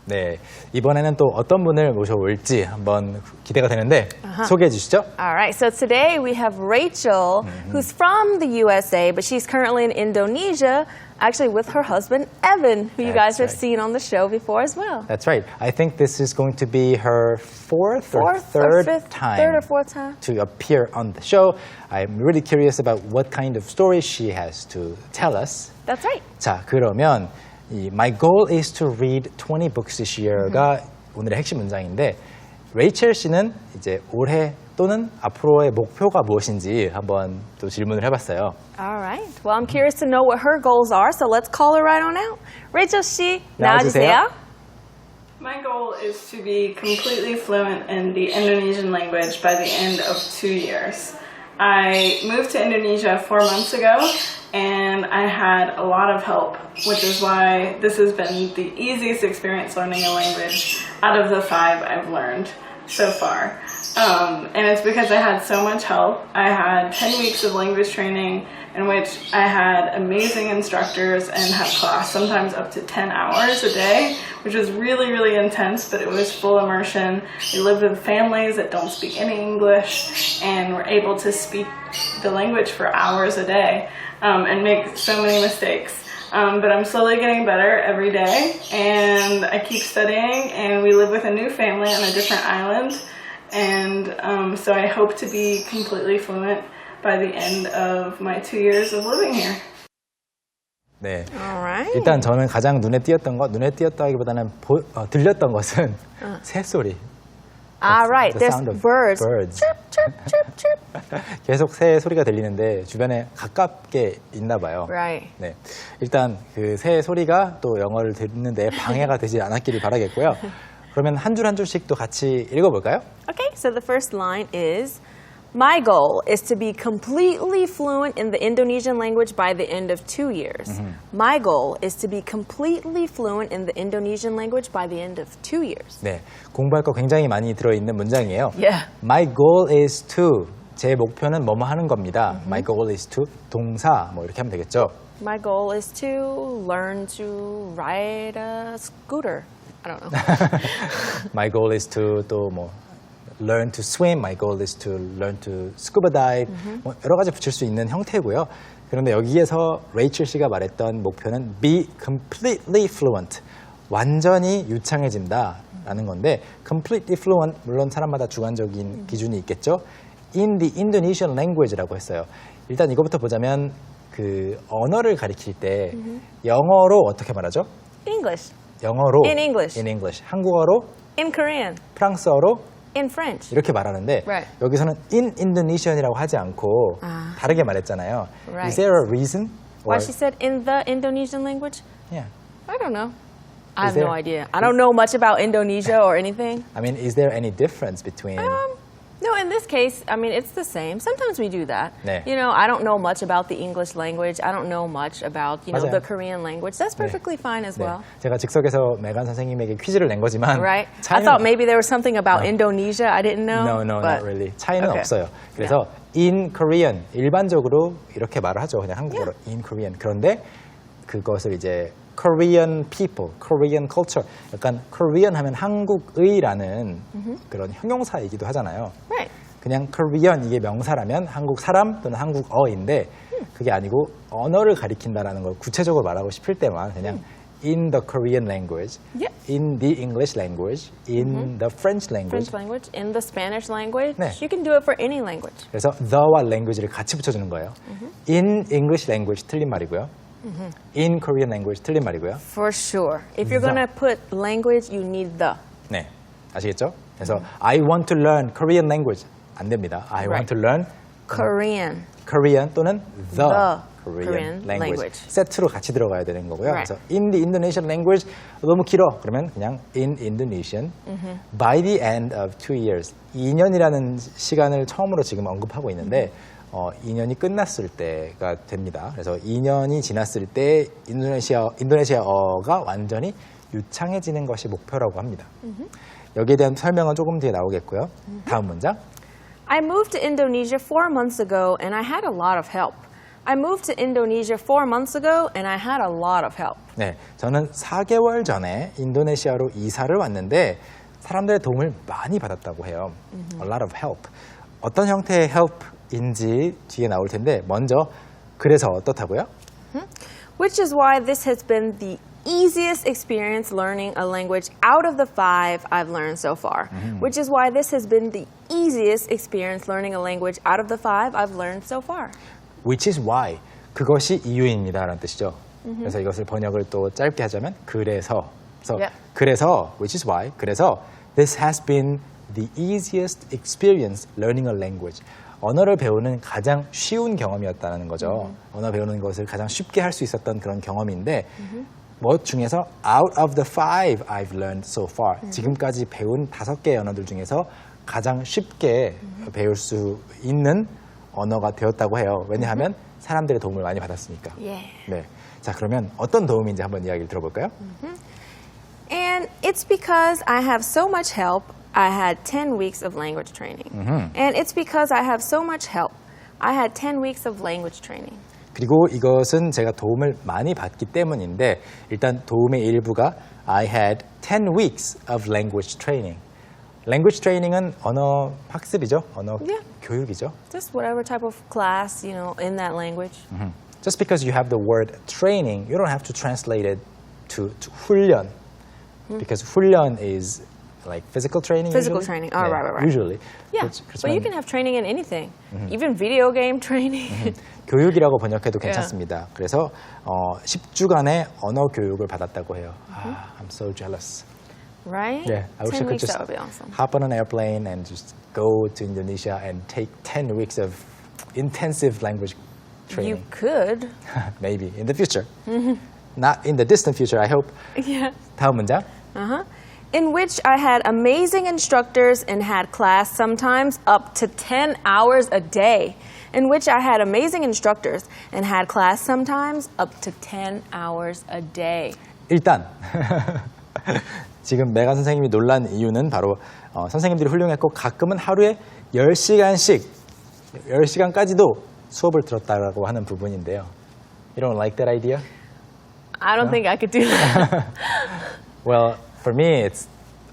네, 이번에는 또 어떤 분을 모셔올지 한번 기대가 되는데 소개해 주시죠. All right, so today we have Rachel, who's from the USA, but she's currently in Indonesia, actually with her husband, Evan, who you guys have right. seen on the show before as well. That's right. I think this is going to be her fourth or Third or fourth time. to appear on the show. I'm really curious about what kind of story she has to tell us. That's right. 자, 그러면 이 My goal is to read 20 books this year가 오늘의 핵심 문장인데 레이첼 씨는 이제 올해 또는 앞으로의 목표가 무엇인지 한번 또 질문을 해봤어요. All right. Well, I'm curious to know what her goals are, so let's call her right on out. Rachel 씨, 나와주세요. 나와주세요. My goal is to be completely fluent in the Indonesian language by the end of 2 years. I moved to Indonesia 4 months ago and I had a lot of help, which is why this has been the easiest experience learning a language out of the 5 I've learned so far. And it's because I had so much help. I had 10 weeks of language training in which I had amazing instructors and had class sometimes up to 10 hours a day, which was really, really intense, but it was full immersion. We lived with families that don't speak any English and were able to speak the language for hours a day and make so many mistakes. But I'm slowly getting better every day, and I keep studying, and we live with a new family on a different island, and so I hope to be completely fluent by the end of my 2 years of living here. 네. All right. 일단 저는 가장 눈에 띄었다기보다는 들렸던 것은 새소리. All right. The There's sound of birds. birds. Chirp, chirp, chirp, chirp. 계속 새 소리가 들리는데 주변에 가깝게 있나 봐요. Right. 네. 일단 그 새 소리가 또 영어를 듣는데 방해가 되지 않았기를 바라겠고요. 그러면 한 줄 한 줄씩 또 같이 읽어볼까요? Okay, so the first line is, my goal is to be completely fluent in the Indonesian language by the end of 2 years. My goal is to be completely fluent in the Indonesian language by the end of 2 years. 네, 공부할 거 굉장히 많이 들어있는 문장이에요. Yeah. My goal is to, 제 목표는 뭐뭐 하는 겁니다. My goal is to, 동사, 뭐 이렇게 하면 되겠죠. My goal is to learn to ride a scooter. I don't know. My goal is to 또 뭐 learn to swim. My goal is to learn to scuba dive. 뭐 여러 가지 붙일 수 있는 형태고요. 그런데 여기에서 레이첼 씨가 말했던 목표는 be completely fluent. 완전히 유창해진다라는 건데 completely fluent 물론 사람마다 주관적인 기준이 있겠죠. In the Indonesian language라고 했어요. 일단 이거부터 보자면 그 언어를 가리킬 때 영어로 어떻게 말하죠? English. 영어로 In English. in English. 한국어로 In Korean. 프랑스어로 In French. 이렇게 말하는데 Right. 여기서는 in Indonesian이라고 하지 않고 다르게 말했잖아요. Right. Is there a reason? Why Or- she said in the Indonesian language? Yeah. I don't know. I have there- no idea. I don't know much about Indonesia or anything. I mean, is there any difference between No, in this case, I mean, it's the same. Sometimes we do that. 네. You know, I don't know much about the English language. I don't know much about, 맞아요. the Korean language. That's perfectly fine as 네. well. 제가 즉석에서 메간 선생님에게 퀴즈를 낸 거지만 Right? I 차이는 thought maybe there was something about Indonesia I didn't know. No, but not really. 차이는 Okay. 없어요. 그래서 in Korean 일반적으로 이렇게 말을 하죠. 그냥 한국어로 in Korean. 그런데 그것을 이제 Korean people, Korean culture, 약간 Korean 하면 한국의라는 그런 형용사이기도 하잖아요. Right. 그냥 Korean 이게 명사라면 한국 사람 또는 한국어인데 그게 아니고 언어를 가리킨다라는 걸 구체적으로 말하고 싶을 때만 그냥 in the Korean language, Yeah. in the English language, in the French language. French language, in the Spanish language. 네. You can do it for any language. 그래서 the와 language를 같이 붙여주는 거예요. In English language 틀린 말이고요. In Korean language 틀린 말이고요. For sure. If you're The. going to put language, you need the. 네, 아시겠죠? 그래서 I want to learn Korean language 안 됩니다. I want to learn Korean. Korean 또는 the Korean Korean language. language. 세트로 같이 들어가야 되는 거고요. Right. 그래서 in the Indonesian language 너무 길어. 그러면 그냥 in Indonesian by the end of 2 years. 2년이라는 시간을 처음으로 지금 언급하고 있는데 2년이 끝났을 때가 됩니다. 그래서 2년이 지났을 때 인도네시아어가 완전히 유창해지는 것이 목표라고 합니다. 여기에 대한 설명은 조금 뒤에 나오겠고요. 다음 문장. I moved to Indonesia 4 months ago and I had a lot of help. I moved to Indonesia 4 months ago and I had a lot of help. 네, 저는 4개월 전에 인도네시아로 이사를 왔는데 사람들의 도움을 많이 받았다고 해요. A lot of help. 어떤 형태의 help인지 뒤에 나올 텐데 먼저 그래서 어떻다고요? Which is why this has been the easiest experience learning a language out of the 5 I've learned so far. Which is why this has been the easiest experience learning a language out of the 5 I've learned so far. Which is why. 그것이 이유입니다. 라는 뜻이죠. 그래서 이것을 번역을 또 짧게 하자면 그래서. Yeah. 그래서, which is why. 그래서 this has been the easiest experience learning a language. 언어를 배우는 가장 쉬운 경험이었다는 거죠. 언어 배우는 것을 가장 쉽게 할 수 있었던 그런 경험인데 뭐 중에서 out of the 5 I've learned so far. 지금까지 배운 5개의 언어들 중에서 가장 쉽게 배울 수 있는 언어가 되었다고 해요. 왜냐하면 사람들의 도움을 많이 받았으니까. Yeah. 네. 자, 그러면 어떤 도움인지 한번 이야기를 들어볼까요? And it's because I have so much help, I had 10 weeks of language training. And it's because I have so much help, I had 10 weeks of language training. 그리고 이것은 제가 도움을 많이 받기 때문인데 일단 도움의 일부가 I had 10 weeks of language training. language training은 언어 학습이죠. 언어 Yeah. 교육이죠. Just whatever type of class, in that language. Just because you have the word training, you don't have to translate it to 훈련. Because 훈련 is like physical training. Physical usually? training. Oh, 네, right. Usually. Yeah, but you can have training in anything. Even video game training. 교육이라고 번역해도 괜찮습니다. 그래서 10주간의 언어 교육을 받았다고 해요. I'm so jealous. Right? Yeah, I wish I 10 could weeks, just that would be awesome. hop on an airplane and just go to Indonesia and take 10 weeks of intensive language You training. could. Maybe in the future. Not in the distant future, I hope. Yeah. 다음 문장. In which I had amazing instructors and had class sometimes up to 10 hours a day. In which I had amazing instructors and had class sometimes up to 10 hours a day. 일단 지금 메간 선생님이 놀란 이유는 바로 선생님들이 훌륭했고 가끔은 하루에 10시간까지도 수업을 들었다고 하는 부분인데요. You don't like that idea? I don't think I could do that. Well, for me, it's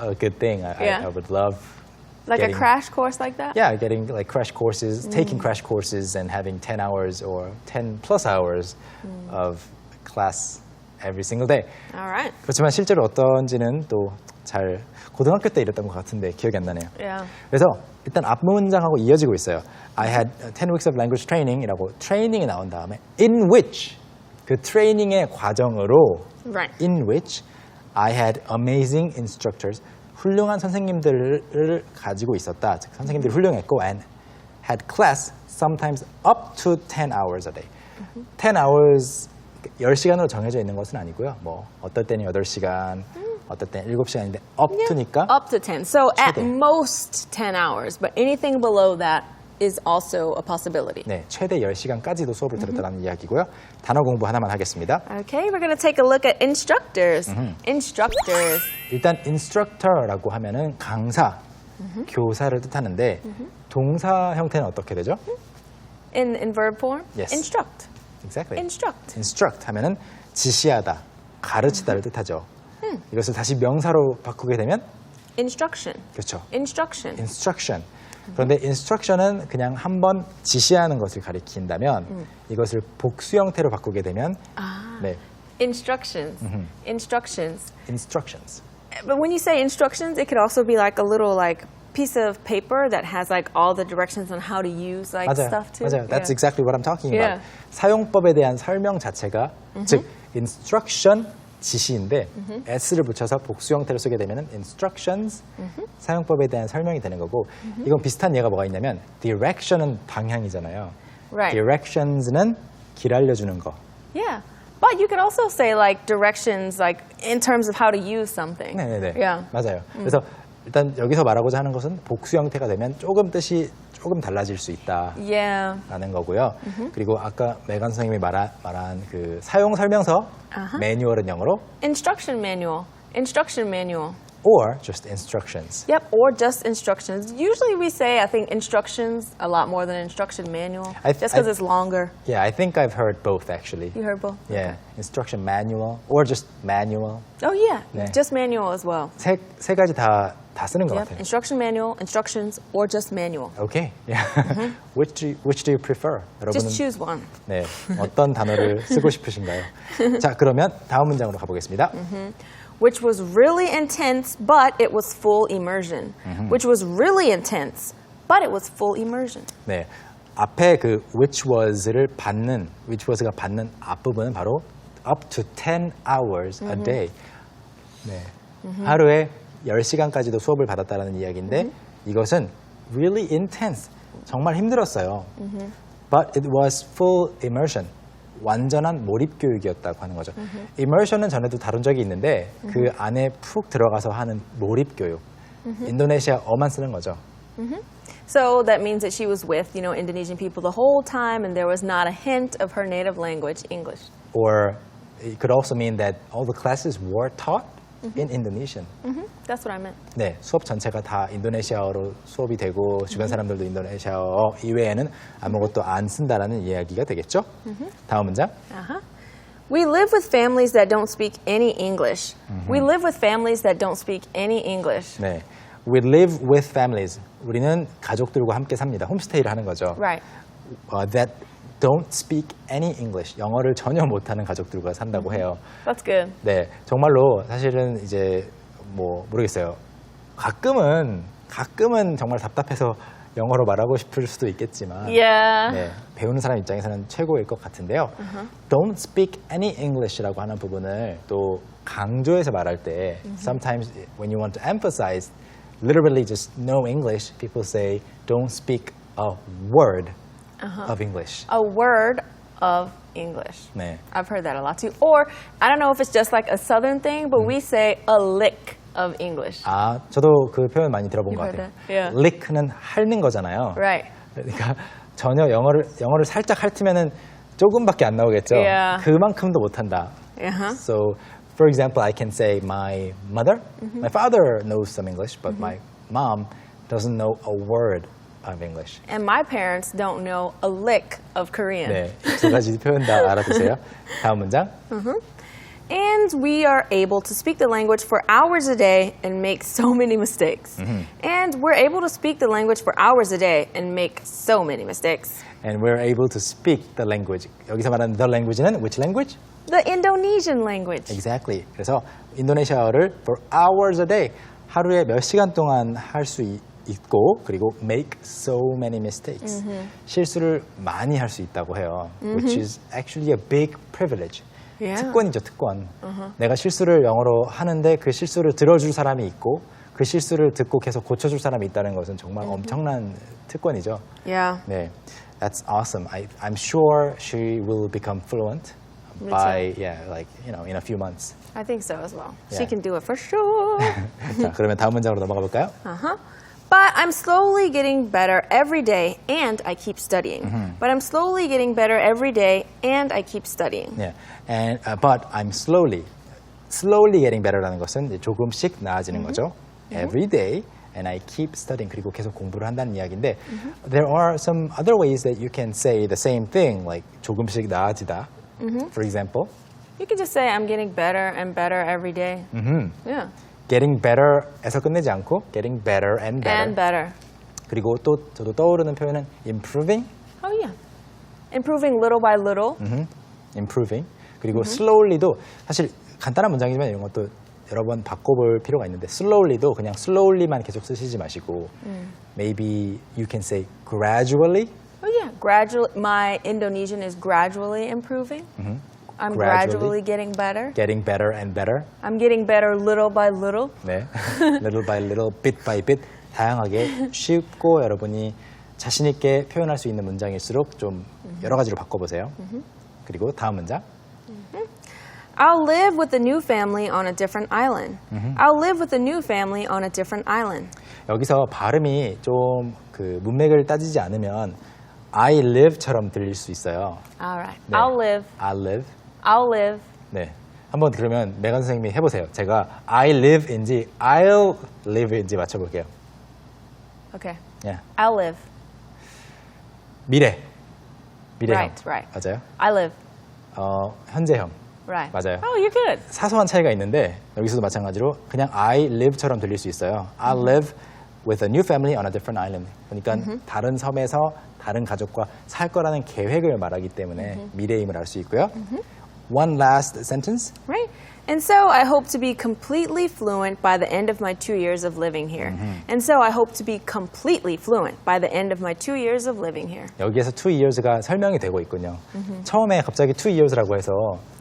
a good thing. Yeah. I would love Like getting, a crash course like that? Yeah, getting like crash courses, taking crash courses and having 10 hours or 10 plus hours of class every single day. All right. 그렇지만 실제로 어떤지는 또 잘 고등학교 때 이랬던 것 같은데 기억이 안 나네요. Yeah. 그래서 일단 앞문장하고 이어지고 있어요. I had 10 weeks of language training이라고 트레이닝이 나온 다음에 in which 그 트레이닝의 과정으로 Right. in which I had amazing instructors 훌륭한 선생님들을 가지고 있었다. 즉 선생님들이 훌륭했고 and had class sometimes up to 10 hours a day. 10 hours 10시간으로 정해져 있는 것은 아니고요. 뭐 어떨 때는 8시간, 어떨 때는 7시간인데 up to니까 Up to 10. So at 최대. most 10 hours, but anything below that is also a possibility. 네, 최대 10시간까지도 수업을 들었다는 이야기고요. 단어 공부 하나만 하겠습니다. Okay, we're going to take a look at instructors. Instructors. 일단 instructor라고 하면은 강사, 교사를 뜻하는데 동사 형태는 어떻게 되죠? In verb form? Yes. Instruct. Exactly. Instruct. instruct 하면은 지시하다, 가르치다를 뜻하죠. 이것을 다시 명사로 바꾸게 되면 Instruction. 그렇죠. Instruction. instruction. 그런데 instruction은 그냥 한번 지시하는 것을 가리킨다면 이것을 복수 형태로 바꾸게 되면 네, Instructions. Instructions. instructions. But when you say instructions, it could also be like a little like piece of paper that has like all the directions on how to use like 맞아요. stuff too. 맞아요. That's Yeah. exactly what I'm talking about. Yeah. 사용법에 대한 설명 자체가 즉 instruction 지시인데 s를 붙여서 복수 형태로 쓰게 되면 instructions 사용법에 대한 설명이 되는 거고 이건 비슷한 예가 뭐가 있냐면 direction은 방향이잖아요. Right. directions는 길 알려주는 거. Yeah. But you could also say like directions like in terms of how to use something. 네네네. Yeah. 맞아요. 그래서 일단 여기서 말하고자 하는 것은 복수 형태가 되면 조금 뜻이 조금 달라질 수 있다라는 Yeah. 거고요. 그리고 아까 메간 선생님이 말한 그 사용 설명서 매뉴얼은 영어로 Instruction manual. Instruction manual. or just instructions. Yep, or just instructions. Usually we say, I think, instructions a lot more than instruction manual, just because it's longer. Yeah, I think I've heard both actually. You heard both? Yeah, instruction manual or just manual. Oh, yeah, 네. just manual as well. 세 가지 다 쓰는 것 Yep, 같아요. instruction manual, instructions, or just manual. Okay. Yeah. which do you prefer? Just 여러분은 choose one. 네, 어떤 단어를 쓰고 싶으신가요? 자, 그러면 다음 문장으로 가보겠습니다. Which was really intense, but it was full immersion. Which was really intense, but it was full immersion. 네, 앞에 그 which was를 받는 which was가 받는 앞부분은 바로 up to 10 hours a day. 네, 하루에 10시간까지도 수업을 받았다라는 이야기인데 이것은 really intense, 정말 힘들었어요. But it was full immersion. 완전한 몰입 교육이었다고 하는 거죠. immersion은 전에도 다룬 적이 있는데 그 안에 푹 들어가서 하는 몰입 교육. 인도네시아어만 쓰는 거죠. So that means that she was with, Indonesian people the whole time, and there was not a hint of her native language, English. Or it could also mean that all the classes were taught in Indonesian. That's what I meant. 네, 수업 전체가 다 인도네시아어로 수업이 되고 주변 사람들도 인도네시아어 이외에는 아무것도 안 쓴다라는 이야기가 되겠죠? 다음 문장. We live with families that don't speak any English. We live with families that don't speak any English. 네, we live with families. 우리는 가족들과 함께 삽니다. 홈스테이를 하는 거죠. Right. That don't speak any English. 영어를 전혀 못하는 가족들과 산다고 해요. That's good. 네, 정말로 사실은 이제 뭐 모르겠어요. 가끔은 정말 답답해서 영어로 말하고 싶을 수도 있겠지만 Yeah. 네, 배우는 사람 입장에서는 최고일 것 같은데요. Don't speak any English라고 하는 부분을 또 강조해서 말할 때 sometimes when you want to emphasize literally just no English, people say don't speak a word of English. A word of English. 네. I've heard that a lot too. Or, I don't know if it's just like a southern thing, but we say a lick of English. 아, 저도 그 표현 많이 들어본 것 You've 같아요. heard that? Yeah. lick는 핥는 거잖아요. Right. 그러니까 전혀 영어를 살짝 핥으면은 조금밖에 안 나오겠죠. Yeah. 그만큼도 못한다. Uh-huh. So, for example, I can say my mother, my father knows some English, but my mom doesn't know a word of English. And my parents don't know a lick of Korean. 네, 두 가지 표현 다 알아두세요. 다음 문장. And we are able to speak the language for hours a day and make so many mistakes. And we're able to speak the language for hours a day and make so many mistakes. And we're able to speak the language. 여기서 말하는 the language는 which language? The Indonesian language. Exactly. 그래서 인도네시아어를 for hours a day, 하루에 몇 시간 동안 할 수 있고 그리고 make so many mistakes. 실수를 많이 할 수 있다고 해요. Which is actually a big privilege. Yeah. 특권이죠, 특권. 내가 실수를 영어로 하는데 그 실수를 들어줄 사람이 있고 그 실수를 듣고 계속 고쳐줄 사람이 있다는 것은 정말 엄청난 특권이죠. Yeah. 네, that's awesome. I'm sure she will become fluent Me by in a few months. I think so as well. Yeah. She can do it for sure. 자, 그러면 다음 문장으로 넘어가 볼까요? But I'm slowly getting better every day and I keep studying. But I'm slowly getting better every day and I keep studying. 네, and but I'm slowly getting better라는 것은 이제 조금씩 나아지는 거죠. Every day and I keep studying. 그리고 계속 공부를 한다는 이야기인데 there are some other ways that you can say the same thing, like 조금씩 나아지다. For example, You can just say I'm getting better and better every day. Yeah. getting better에서 끝내지 않고 getting better and better. And better. 그리고 또 저도 떠오르는 표현은 improving, Oh yeah. Improving little by little. improving. 그리고 slowly도 사실 간단한 문장이지만 이런 것도 여러 번 바꿔볼 필요가 있는데 slowly도 그냥 slowly만 계속 쓰시지 마시고 maybe you can say gradually. Oh yeah. My Indonesian is gradually improving. I'm Gradually. gradually getting better. getting better and better. I'm getting better little by little. 네, little by little, bit by bit 다양하게 쉽고 여러분이 자신 있게 표현할 수 있는 문장일수록 좀 여러 가지로 바꿔보세요. 그리고 다음 문장. I'll live with the new family on a different island. I'll live with the new family on a different island. 여기서 발음이 좀 그 문맥을 따지지 않으면 I live처럼 들릴 수 있어요. All right. 네. I'll live. I live. I'll live. 네. 한번 그러면 메간 선생님이 해보세요. 제가 I live인지 I'll live인지 맞춰볼게요. Okay. 예. I'll live. 미래형. Right, right. 맞아요. I live. 현재형. Right. 맞아요. Oh, you're good. 사소한 차이가 있는데 여기서도 마찬가지로 그냥 I live처럼 들릴 수 있어요. I live with a new family on a different island. 그러니까 다른 섬에서 다른 가족과 살 거라는 계획을 말하기 때문에 미래임을 알 수 있고요. One last sentence. Right. And so I hope to be completely fluent by the end of my 2 years of living here. And so I hope to be completely fluent by the end of my 2 years of living here. 여기에서 2 years가 설명이 되고 있군요. 처음에 갑자기 2 years라고 해서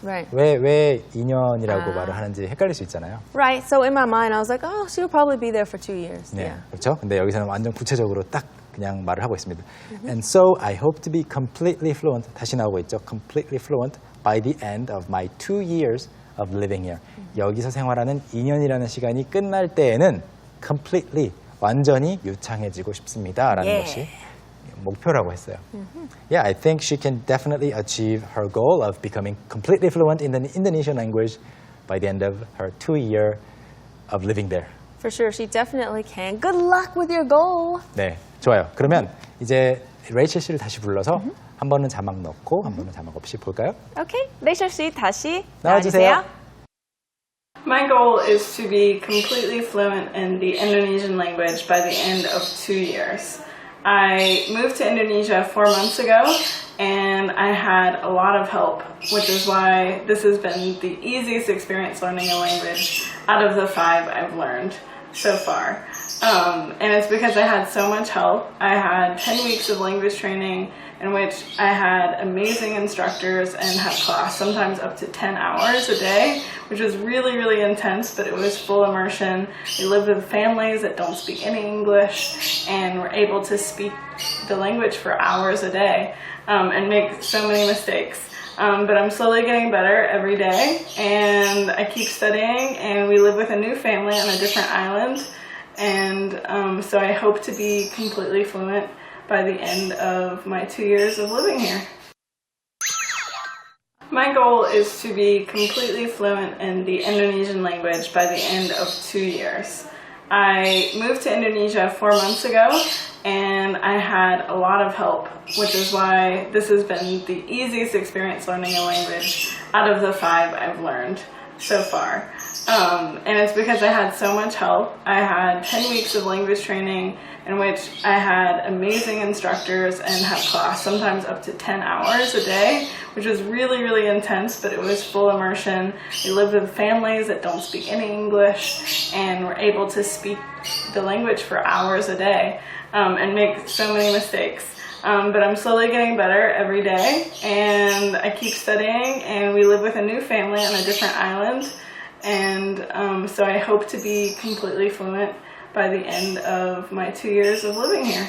Right. 왜 2년이라고 말을 하는지 헷갈릴 수 있잖아요. Right. So in my mind, I was like, oh, she'll probably be there for 2 years. 네, Yeah. 그렇죠? 근데 여기서는 완전 구체적으로 딱 그냥 말을 하고 있습니다. And so I hope to be completely fluent. 다시 나오고 있죠. Completely fluent by the end of my 2 years of living here. 여기서 생활하는 2년이라는 시간이 끝날 때에는 completely 완전히 유창해지고 싶습니다라는 Yeah. 것이 목표라고 했어요. Yeah, I think she can definitely achieve her goal of becoming completely fluent in the Indonesian language by the end of her 2 year of living there. For sure, she definitely can. Good luck with your goal. 네, 좋아요. 그러면 이제 레이첼 씨를 다시 불러서 한 번은 자막 넣고 한 번은 자막 없이 볼까요? Okay. 레이첼 씨 다시 나와주세요. 나와주세요. My goal is to be completely fluent in the Indonesian language by the end of 2 years. I moved to Indonesia 4 months ago and I had a lot of help, which is why this has been the easiest experience learning a language out of the 5 I've learned so far. And it's because I had so much help. I had 10 weeks of language training in which I had amazing instructors and had class sometimes up to 10 hours a day, which was really, really intense, but it was full immersion. We lived with families that don't speak any English and were able to speak the language for hours a day and make so many mistakes. But I'm slowly getting better every day, and I keep studying, and we live with a new family on a different island, and so I hope to be completely fluent by the end of my 2 years of living here. My goal is to be completely fluent in the Indonesian language by the end of 2 years. I moved to Indonesia 4 months ago and I had a lot of help, which is why this has been the easiest experience learning a language out of the 5 I've learned so far. And it's because I had so much help. I had 10 weeks of language training in which I had amazing instructors and had class sometimes up to 10 hours a day, which was really, really intense, but it was full immersion. We lived with families that don't speak any English and were able to speak the language for hours a day and make so many mistakes. But I'm slowly getting better every day, and I keep studying, and we live with a new family on a different island, and so I hope to be completely fluent by the end of my 2 years of living here.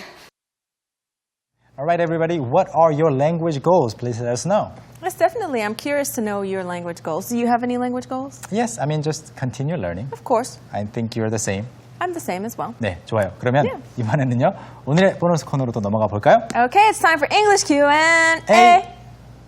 All right, everybody, what are your language goals? Please let us know. Yes, definitely. I'm curious to know your language goals. Do you have any language goals? Yes, I mean, just continue learning. Of course. I think you're the same. I'm the same as well. 네, 좋아요. 그러면 Yeah. 이번에는요, 오늘의 보너스 코너로 또 넘어가 볼까요? Okay, it's time for English Q&A. Hey.